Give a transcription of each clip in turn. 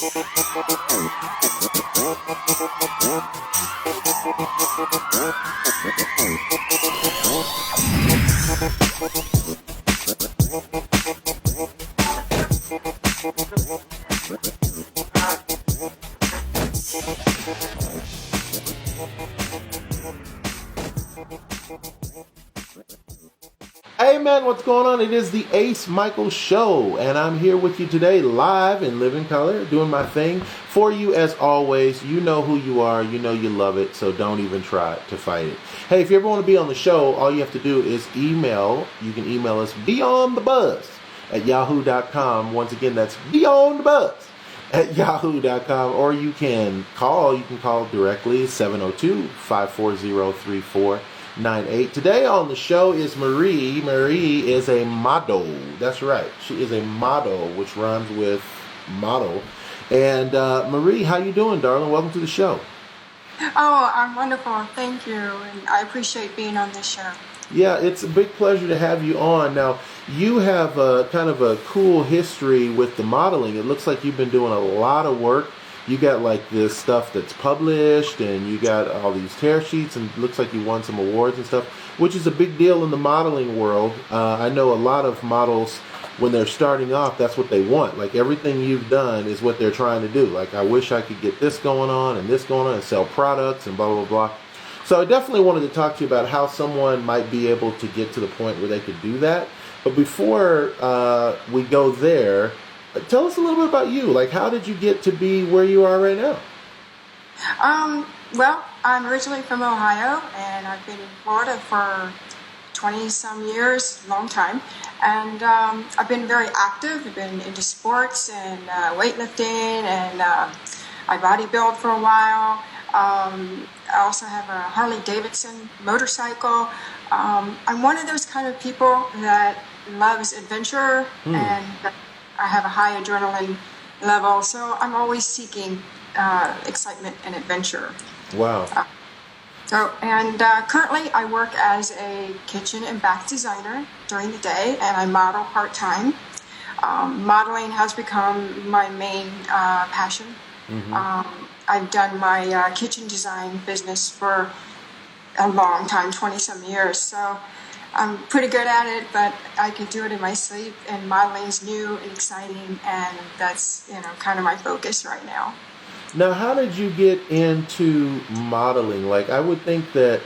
Hey man, what's going on? It is the Ace Micheals Show, and I'm here with you today live in living color, doing my thing for you as always. You know who you are, you know you love it, so don't even try to fight it. Hey, if you ever want to be on the show, all you have to do is email. You can email us beyondthebuzz@yahoo.com. Once again, that's beyondthebuzz@yahoo.com, or you can call directly 702-540-3498. Today on the show is Marie. Marie is a model. That's right. She is a model, which rhymes with model. And Marie, how you doing, darling? Welcome to the show. Oh, I'm wonderful. Thank you. And I appreciate being on this show. Yeah, it's a big pleasure to have you on. Now, you have kind of a cool history with the modeling. It looks like you've been doing a lot of work. You got like this stuff that's published, and you got all these tear sheets, and it looks like you won some awards and stuff, which is a big deal in the modeling world. I know a lot of models, when they're starting off, that's what they want. Like everything you've done is what they're trying to do. Like, I wish I could get this going on and this going on and sell products and blah, blah, blah. So I definitely wanted to talk to you about how someone might be able to get to the point where they could do that. But before we go there, tell us a little bit about you. Like, how did you get to be where you are right now? Well, I'm originally from Ohio, and I've been in Florida for 20-some years, long time. And I've been very active. I've been into sports and weightlifting, and I bodybuilt for a while. I also have a Harley Davidson motorcycle. I'm one of those kind of people that loves adventure, and I have a high adrenaline level, so I'm always seeking excitement and adventure. Wow. Currently I work as a kitchen and bath designer during the day, and I model part-time. Modeling has become my main passion. Mm-hmm. I've done my kitchen design business for a long time, 20-some years, so I'm pretty good at it, but I can do it in my sleep, and modeling is new and exciting, and that's, kind of my focus right now. Now, how did you get into modeling? Like, I would think that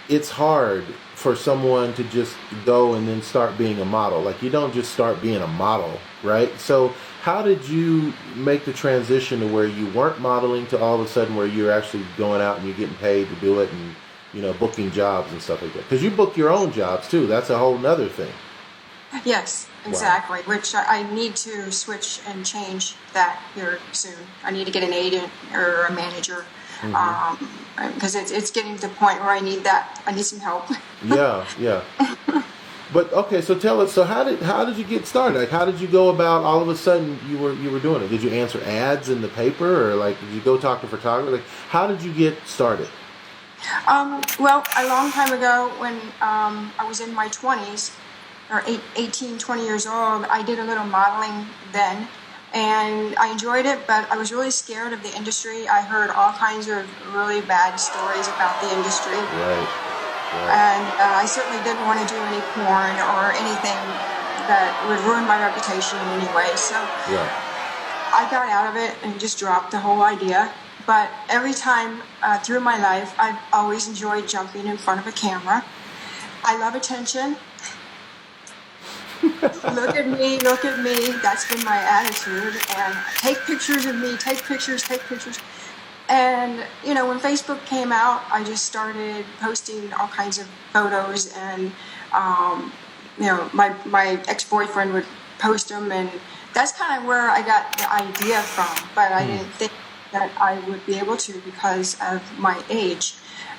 it's hard for someone to just go and then start being a model. Like, you don't just start being a model, right? So how did you make the transition to where you weren't modeling to all of a sudden where you're actually going out and you're getting paid to do it and, booking jobs and stuff like that? Because you book your own jobs, too. That's a whole nother thing. Yes, exactly, wow. Which I need to switch and change that here soon. I need to get an agent or a manager, because it's getting to the point where I need some help. Yeah. But okay, so tell us. So how did you get started? Like, how did you go about all of a sudden you were doing it? Did you answer ads in the paper, or like did you go talk to photographers? Like, how did you get started? Well, a long time ago, when I was in my 20s, or 18, 20 years old, I did a little modeling then, and I enjoyed it, but I was really scared of the industry. I heard all kinds of really bad stories about the industry. Right. And I certainly didn't want to do any porn or anything that would ruin my reputation in any way. So I got out of it and just dropped the whole idea. But every time through my life, I've always enjoyed jumping in front of a camera. I love attention. Look at me. That's been my attitude. And take pictures of me, take pictures. And, when Facebook came out, I just started posting all kinds of photos, and, my ex-boyfriend would post them, and that's kind of where I got the idea from. But I didn't think that I would be able to because of my age.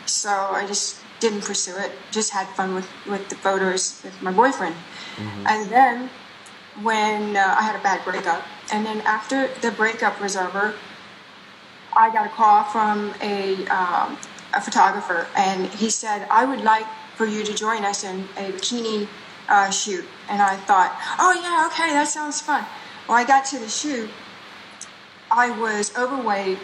So I just didn't pursue it, just had fun with the photos with my boyfriend. Mm-hmm. And then when I had a bad breakup, and then after the breakup was over, I got a call from a photographer, and he said, I would like for you to join us in a bikini shoot. And I thought, oh yeah, okay, that sounds fun. Well, I got to the shoot, I was overweight.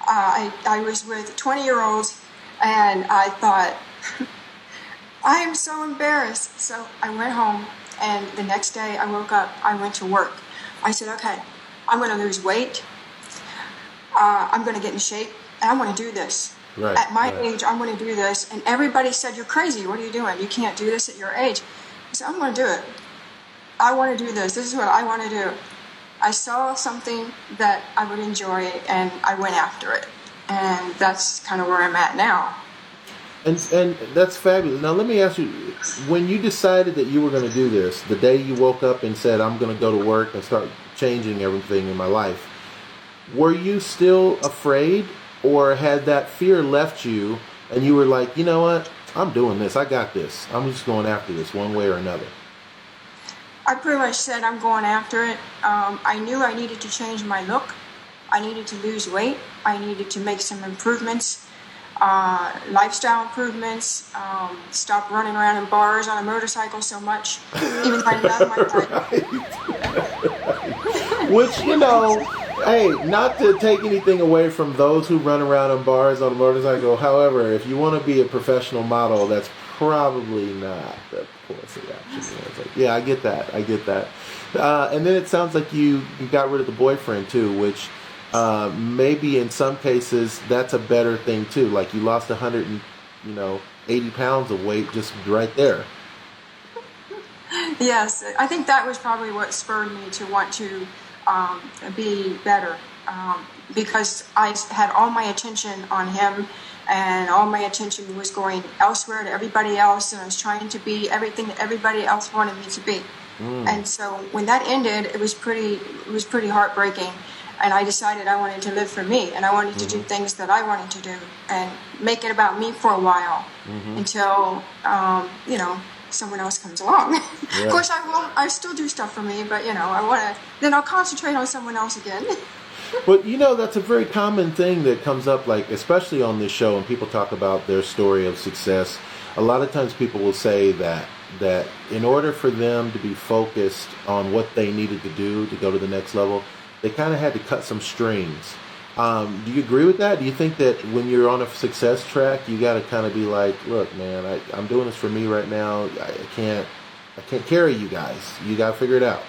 I was with 20-year-olds, and I thought, I am so embarrassed. So I went home, and the next day I woke up, I went to work. I said, okay, I'm going to lose weight. I'm going to get in shape, and I'm going to do this. Right, at my age, I'm going to do this. And everybody said, you're crazy. What are you doing? You can't do this at your age. I said, I'm going to do it. I want to do this. This is what I want to do. I saw something that I would enjoy, and I went after it. And that's kind of where I'm at now. And that's fabulous. Now, let me ask you, when you decided that you were going to do this, the day you woke up and said, I'm going to go to work and start changing everything in my life, were you still afraid, or had that fear left you and you were like, you know what, I'm doing this, I got this, I'm just going after this one way or another? I pretty much said I'm going after it. I knew I needed to change my look. I needed to lose weight. I needed to make some improvements, lifestyle improvements, stop running around in bars on a motorcycle so much, even though I love my bike. Which, hey, not to take anything away from those who run around in bars on a motorcycle. However, if you want to be a professional model, that's probably not the course of action. It's like, yeah, I get that. And then it sounds like you got rid of the boyfriend too, which maybe in some cases that's a better thing too. Like you lost 180 pounds of weight just right there. Yes, I think that was probably what spurred me to want to be better, because I had all my attention on him, and all my attention was going elsewhere to everybody else, and I was trying to be everything that everybody else wanted me to be. And so when that ended, it was pretty heartbreaking, and I decided I wanted to live for me, and I wanted to do things that I wanted to do and make it about me for a while until someone else comes along. Of course, I still do stuff for me, but then I'll concentrate on someone else again. But that's a very common thing that comes up, like especially on this show, when people talk about their story of success. A lot of times people will say that in order for them to be focused on what they needed to do to go to the next level, they kind of had to cut some strings. Do you agree with that? Do you think that when you're on a success track, you got to kind of be like, look, man, I'm doing this for me right now. I can't carry you guys. You got to figure it out.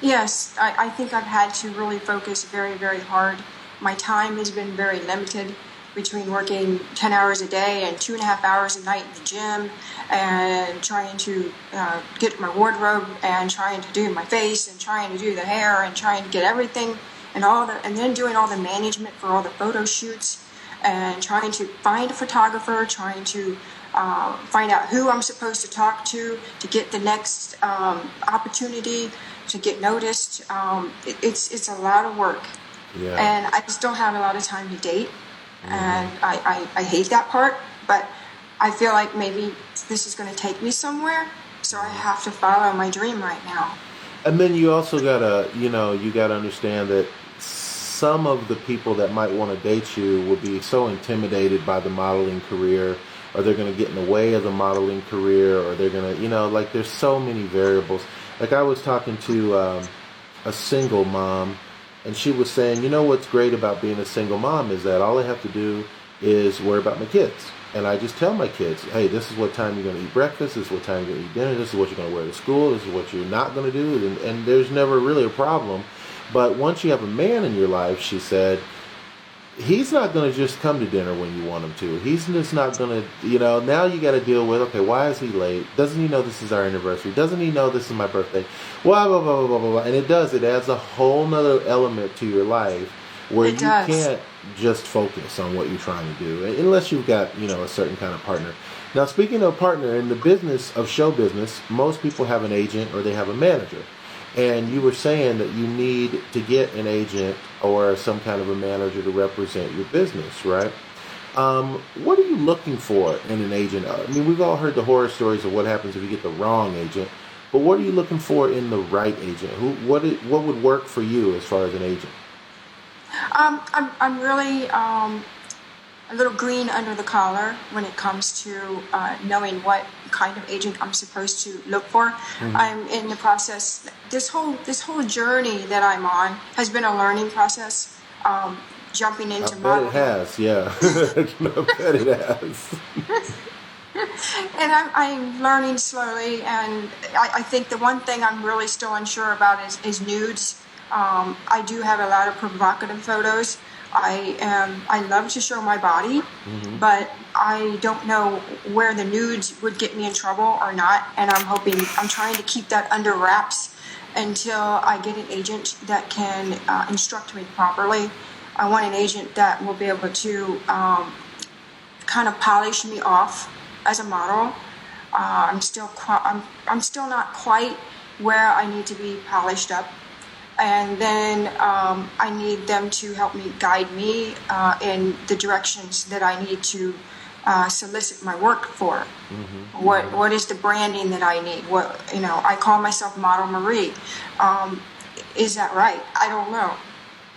Yes, I think I've had to really focus very, very hard. My time has been very limited between working 10 hours a day and 2.5 hours a night in the gym, and trying to get my wardrobe, and trying to do my face, and trying to do the hair, and trying to get everything and then doing all the management for all the photo shoots, and trying to find a photographer, trying to find out who I'm supposed to talk to get the next opportunity to get noticed. It's a lot of work. Yeah. And I just don't have a lot of time to date. And I hate that part, but I feel like maybe this is going to take me somewhere, so I have to follow my dream right now. And then you also gotta understand that some of the people that might want to date you will be so intimidated by the modeling career, or they're going to get in the way of the modeling career, or they're going to, like there's so many variables. Like I was talking to a single mom, and she was saying, what's great about being a single mom is that all I have to do is worry about my kids. And I just tell my kids, hey, this is what time you're going to eat breakfast, this is what time you're going to eat dinner, this is what you're going to wear to school, this is what you're not going to do, and there's never really a problem. But once you have a man in your life, she said, he's not going to just come to dinner when you want him to. He's just not going to, now you got to deal with, okay, why is he late? Doesn't he know this is our anniversary? Doesn't he know this is my birthday? Blah, blah, blah, blah, blah, blah. And it adds a whole nother element to your life where you can't just focus on what you're trying to do, unless you've got, a certain kind of partner. Now, speaking of partner, in the business of show business, most people have an agent or they have a manager. And you were saying that you need to get an agent or some kind of a manager to represent your business, right? What are you looking for in an agent? I mean, we've all heard the horror stories of what happens if you get the wrong agent, but what are you looking for in the right agent? What would work for you as far as an agent? I'm really a little green under the collar when it comes to knowing what kind of agent I'm supposed to look for. Mm-hmm. I'm in the process. This whole journey that I'm on has been a learning process. Jumping into modeling. I bet it has, yeah. I bet it has. And I'm learning slowly, and I think the one thing I'm really still unsure about is nudes. I do have a lot of provocative photos. I love to show my body, mm-hmm. but I don't know where the nudes would get me in trouble or not, and I'm trying to keep that under wraps until I get an agent that can instruct me properly. I want an agent that will be able to kind of polish me off as a model. I'm still not quite where I need to be polished up, and then I need them to help me guide me in the directions that I need to solicit my work for. Mm-hmm. What is the branding that I need? I call myself Model Marie. Is that right? I don't know.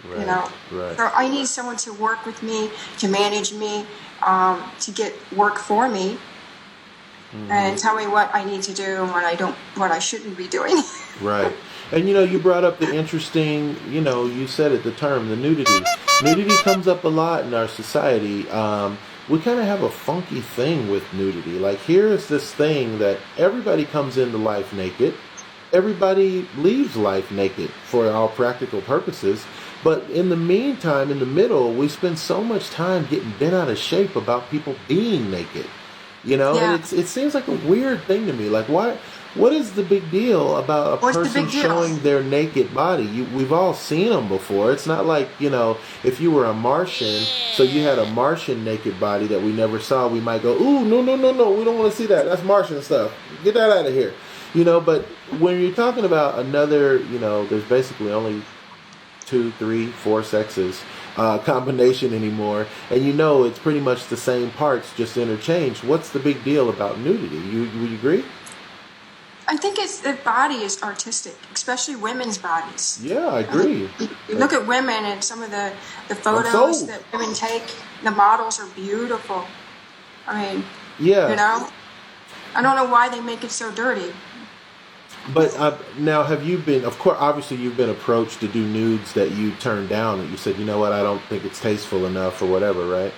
Right, right. So I need someone to work with me, to manage me, to get work for me, mm-hmm. and tell me what I need to do and what I shouldn't be doing. Right. And you brought up the interesting, you said it, the term, the nudity. Nudity comes up a lot in our society. We kind of have a funky thing with nudity. Like, here is this thing that everybody comes into life naked. Everybody leaves life naked for all practical purposes. But in the meantime, in the middle, we spend so much time getting bent out of shape about people being naked. And it seems like a weird thing to me. Like, what is the big deal about a person showing their naked body? We've all seen them before. It's not like, if you were a Martian, so you had a Martian naked body that we never saw, we might go, ooh, no, we don't want to see that. That's Martian stuff. Get that out of here. But when you're talking about another, there's basically only 2, 3, 4 sexes combination anymore, and it's pretty much the same parts, just interchanged. What's the big deal about nudity? Would you agree? I think the body is artistic, especially women's bodies. Yeah, I agree. You look at women and some of the photos that women take. The models are beautiful. I mean, yeah. I don't know why they make it so dirty. But now, have you been, of course, obviously you've been approached to do nudes that you turned down, that you said, you know what, I don't think it's tasteful enough or whatever, right?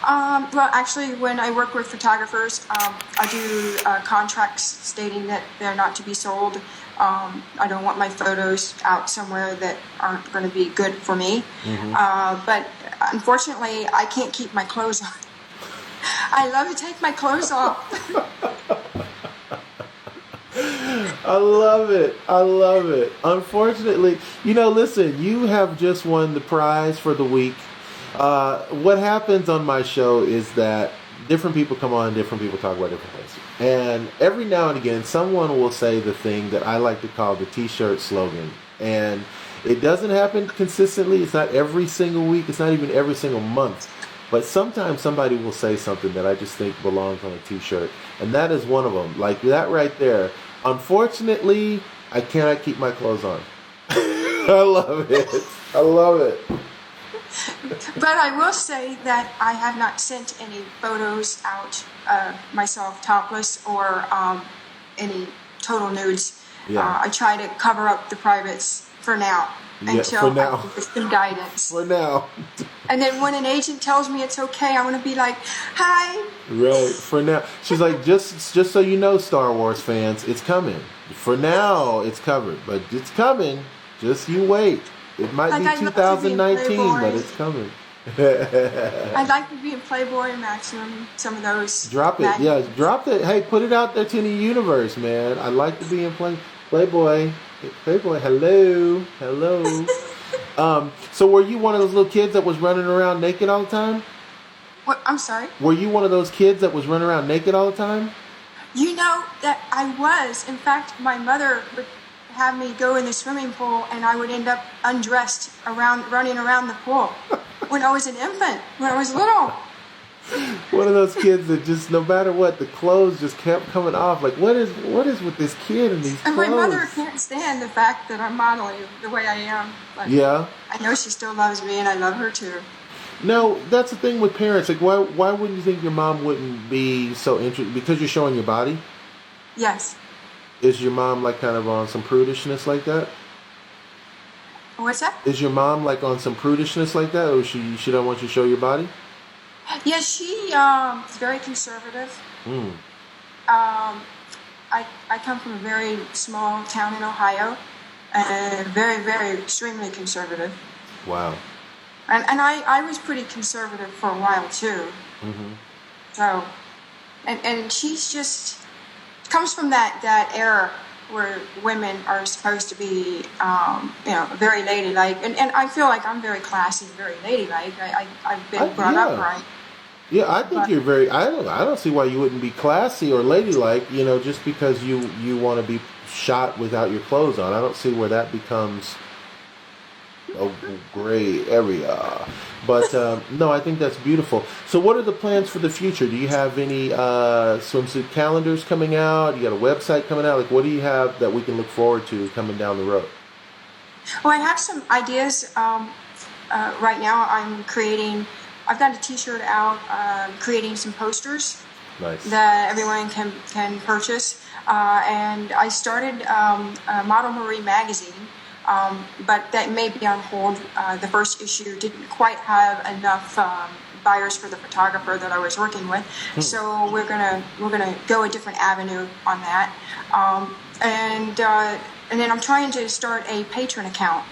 Well, actually, when I work with photographers, I do contracts stating that they're not to be sold. I don't want my photos out somewhere that aren't going to be good for me. Mm-hmm. But unfortunately, I can't keep my clothes on. I love to take my clothes off. I love it. Unfortunately, listen, you have just won the prize for the week. What happens on my show is that different people come on, different people talk about different things. And every now and again, someone will say the thing that I like to call the T-shirt slogan. And it doesn't happen consistently. It's not every single week. It's not even every single month. But sometimes somebody will say something that I just think belongs on a T-shirt. And that is one of them. Like that right there. Unfortunately, I cannot keep my clothes on. I love it. But I will say that I have not sent any photos out myself topless or any total nudes. Yeah. I try to cover up the privates for now until I get some guidance. For now. And then when an agent tells me it's okay, I'm going to be like, hi. Right, for now. She's like, just so you know, Star Wars fans, it's coming. For now, it's covered. But it's coming. Just you wait. It might be 2019, but it's coming. I'd like to be in Playboy, Maximum, some of those. Drop it. Yeah, drop it. Hey, put it out there to the universe, man. I'd like to be in Playboy. Playboy, hello. So were you one of those little kids that was running around naked all the time? What? I'm sorry? Were you one of those kids that was running around naked all the time? That I was. In fact, my mother would have me go in the swimming pool, and I would end up undressed running around the pool when I was an infant, when I was little. One of those kids that just, no matter what, the clothes just kept coming off. Like, what is with this kid and these clothes? And my mother can't stand the fact that I'm modeling the way I am. But yeah. I know she still loves me, and I love her too. Now, that's the thing with parents. Like, why wouldn't you think your mom wouldn't be so interested? Because you're showing your body? Yes. Is your mom like kind of on some prudishness like that? What's that? Is your mom like on some prudishness like that, or she don't want you to show your body? Yeah, she is very conservative. Mm. I come from a very small town in Ohio, and very, very extremely conservative. Wow. And I was pretty conservative for a while too. Mm-hmm. So, and she's just comes from that era where women are supposed to be, very ladylike, and I feel like I'm very classy, very ladylike. I've been brought up right. Yeah, I think you're very. I don't see why you wouldn't be classy or ladylike. Just because you want to be shot without your clothes on. I don't see where that becomes a gray area. But no, I think that's beautiful. So, what are the plans for the future? Do you have any swimsuit calendars coming out? You got a website coming out? Like, what do you have that we can look forward to coming down the road? Well, I have some ideas. Right now, I've got a T-shirt out, creating some posters. Nice. That everyone can purchase. And I started Model Marie magazine, but that may be on hold. The first issue didn't quite have enough buyers for the photographer that I was working with, so we're gonna go a different avenue on that. And then I'm trying to start a Patreon account.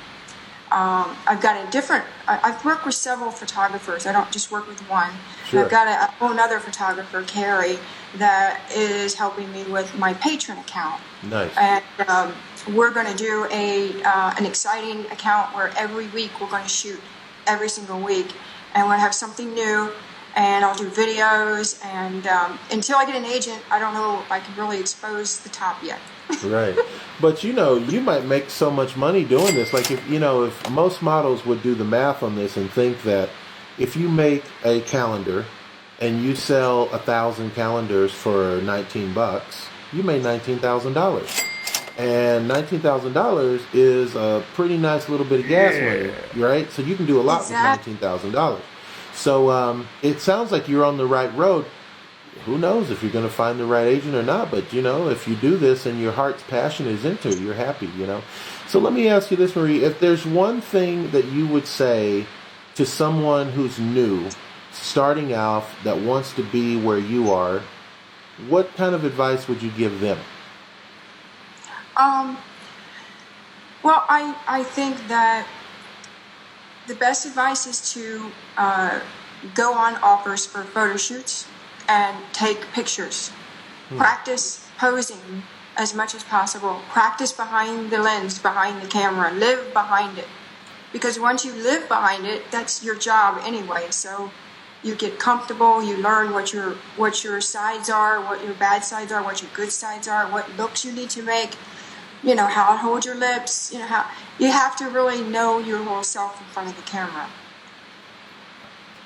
I've worked with several photographers. I don't just work with one. Sure. I've got a whole other photographer, Carrie, that is helping me with my Patreon account. Nice. And we're going to do an exciting account where every week we're going to shoot every single week. And we're going to have something new. And I'll do videos. And until I get an agent, I don't know if I can really expose the top yet. Right. But you might make so much money doing this. Like if most models would do the math on this and think that if you make a calendar and you sell 1,000 calendars for $19, you made $19,000. And $19,000 is a pretty nice little bit of gas money, right? So you can do a lot with $19,000. So it sounds like you're on the right road. Who knows if you're going to find the right agent or not, but if you do this and your heart's passion is into it, you're happy, So let me ask you this, Marie, if there's one thing that you would say to someone who's new, starting out, that wants to be where you are, what kind of advice would you give them? Well, I think that the best advice is to go on offers for photo shoots and take pictures. Practice posing as much as possible. Practice behind the lens, behind the camera. Live behind it. Because once you live behind it, that's your job anyway. So you get comfortable, you learn what your sides are, what your bad sides are, what your good sides are, what looks you need to make, how to hold your lips, how you have to really know your whole self in front of the camera.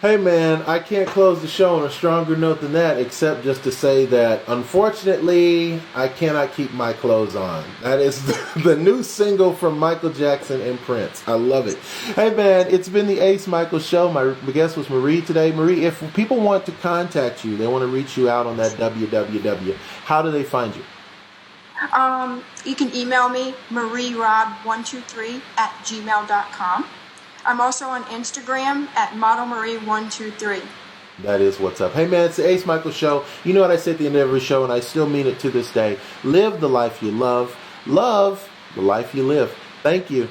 Hey man, I can't close the show on a stronger note than that, except just to say that unfortunately I cannot keep my clothes on. That is the new single from Michael Jackson and Prince. I love it. Hey man, it's been the Ace Michael Show. My guest was Marie today. Marie, if people want to contact you, they want to reach you out on that www, how do they find you? You can email me, marierob123@gmail.com. I'm also on Instagram at modelmarie123. That is what's up. Hey man, it's the Ace Michael Show. You know what I say at the end of every show, and I still mean it to this day. Live the life you love. Love the life you live. Thank you.